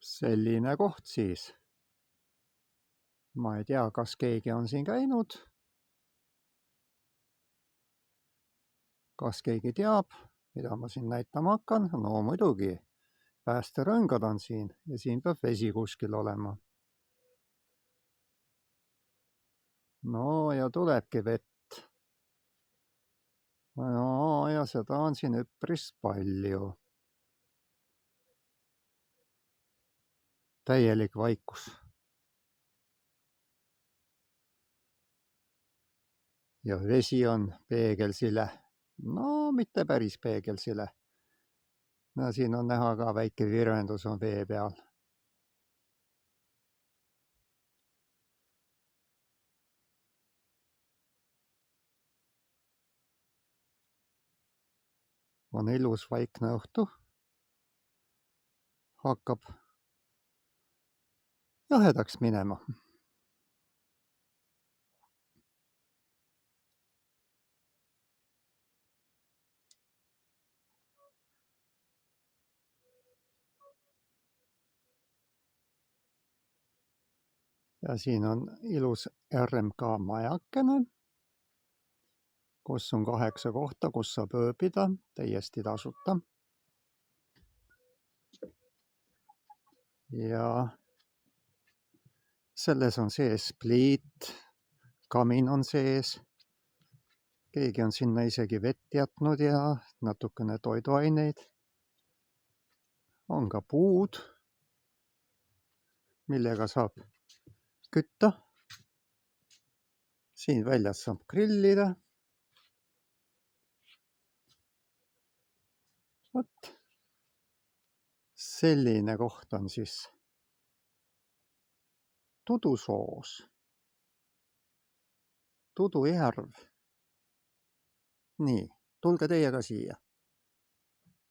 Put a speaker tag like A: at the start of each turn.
A: Selline koht siis. Ma ei tea, kas keegi on siin käinud. Kas keegi teab, mida ma siin näitama hakkan? No muidugi. Päästerõngad on siin ja siin peab vesi kuskil olema. No ja tulebki vett. No ja seda on siin üpris palju. Täielik vaikus. Ja vesi on peegelsile. No mitte päris peegelsile. No siin on näha ka väike virvendus on vee peal. On ilus vaikne õhtu. Hakkab jahedaks minema. Ja siin on ilus RMK majakene, kus on 8 kohta, kus saab ööbida täiesti tasuta. Ja selles on sees pliit, kamin on sees. Keegi on sinna isegi vett jätnud ja natukene toiduaineid. On ka puud, millega saab kütta. Siin väljas saab grillida. Vot selline koht on siis Tudusoos. Tudujärv. Nii, tulge teie ka siia.